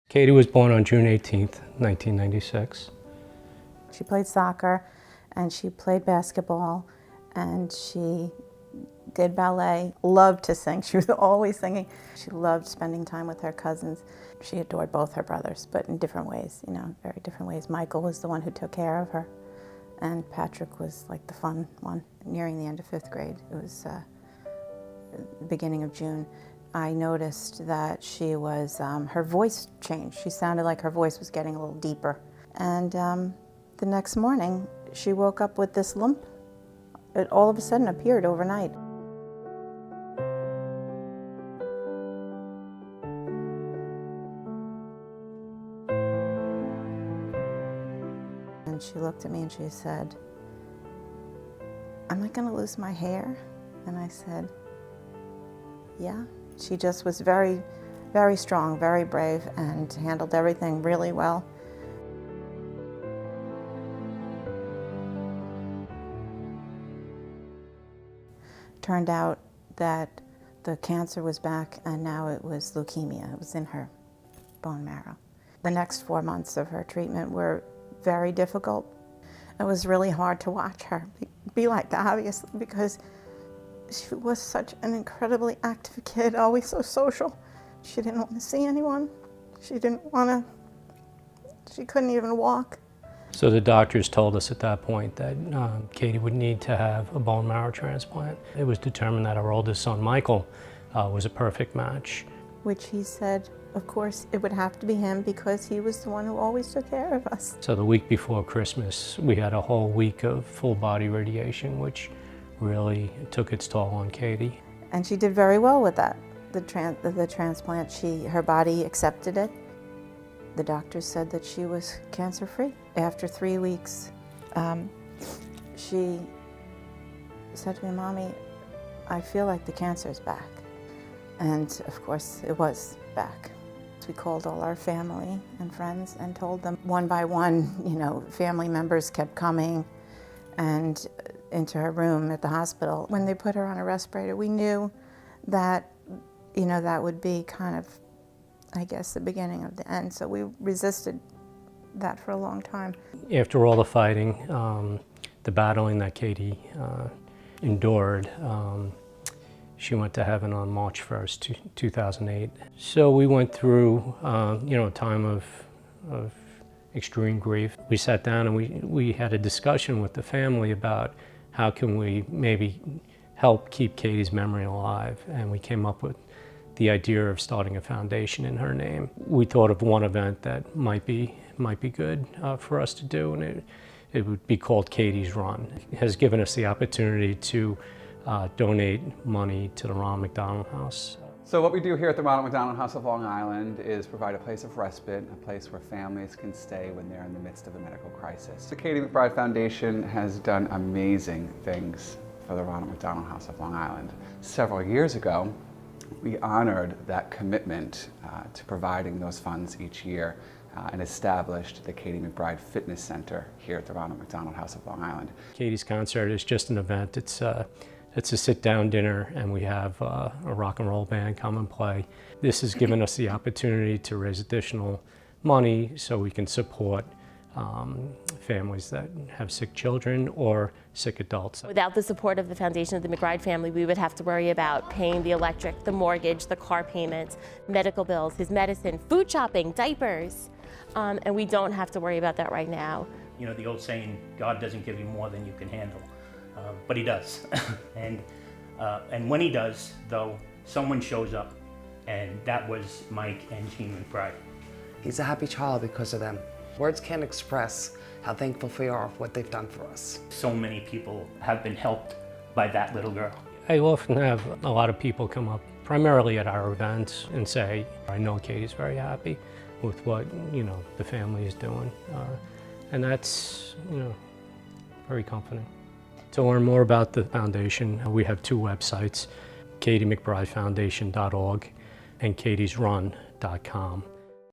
Katie was born on June 18th, 1996. She played soccer and she played basketball and she did ballet, loved to sing. She was always singing. She loved spending time with her cousins. She adored both her brothers, but in different ways, very different ways. Michael was the one who took care of her, and Patrick was like the fun one. Nearing the end of 5th grade, it was the beginning of June, I noticed that she was, her voice changed. She sounded like her voice was getting a little deeper. And the next morning, she woke up with this lump. It all of a sudden appeared overnight. And she looked at me and she said, "Am I going to lose my hair?" And I said, "Yeah." She just was very, very strong, very brave, and handled everything really well. Turned out that the cancer was back, and now it was leukemia. It was in her bone marrow. The next 4 months of her treatment were very difficult. It was really hard to watch her be like that, obviously, because she was such an incredibly active kid, always so social. She didn't want to see anyone. She couldn't even walk. So the doctors told us at that point that Katie would need to have a bone marrow transplant. It was determined that our oldest son, Michael, was a perfect match. Which he said, of course, it would have to be him because he was the one who always took care of us. So the week before Christmas, we had a whole week of full body radiation, which really took its toll on Katie. And she did very well with that. The transplant, her body accepted it. The doctors said that she was cancer-free. After 3 weeks, she said to me, "Mommy, I feel like the cancer's back." And of course, it was back. We called all our family and friends and told them one by one, family members kept coming and into her room at the hospital. When they put her on a respirator, we knew that, that would be kind of, I guess, the beginning of the end. So we resisted that for a long time. After all the fighting, the battling that Katie endured, she went to heaven on March 1st, 2008. So we went through, a time of extreme grief. We sat down and we had a discussion with the family about how can we maybe help keep Katie's memory alive, and we came up with the idea of starting a foundation in her name. We thought of one event that might be good for us to do, and it would be called Katie's Run. It has given us the opportunity to donate money to the Ronald McDonald House. So what we do here at the Ronald McDonald House of Long Island is provide a place of respite, a place where families can stay when they're in the midst of a medical crisis. The Katie McBride Foundation has done amazing things for the Ronald McDonald House of Long Island. Several years ago, we honored that commitment to providing those funds each year and established the Katie McBride Fitness Center here at the Ronald McDonald House of Long Island. Katie's concert is just an event. It's a sit-down dinner, and we have a rock and roll band come and play. This has given us the opportunity to raise additional money so we can support families that have sick children or sick adults. Without the support of the foundation of the McBride family, we would have to worry about paying the electric, the mortgage, the car payments, medical bills, his medicine, food shopping, diapers, and we don't have to worry about that right now. The old saying, God doesn't give you more than you can handle. But he does. and when he does, though, someone shows up, and that was Mike and Jean McBride. He's a happy child because of them. Words can't express how thankful we are for what they've done for us. So many people have been helped by that little girl. I often have a lot of people come up, primarily at our events, and say, "I know Katie's very happy with what the family is doing," and that's very comforting. To learn more about the foundation, we have 2 websites, katiemcbridefoundation.org and katiesrun.com.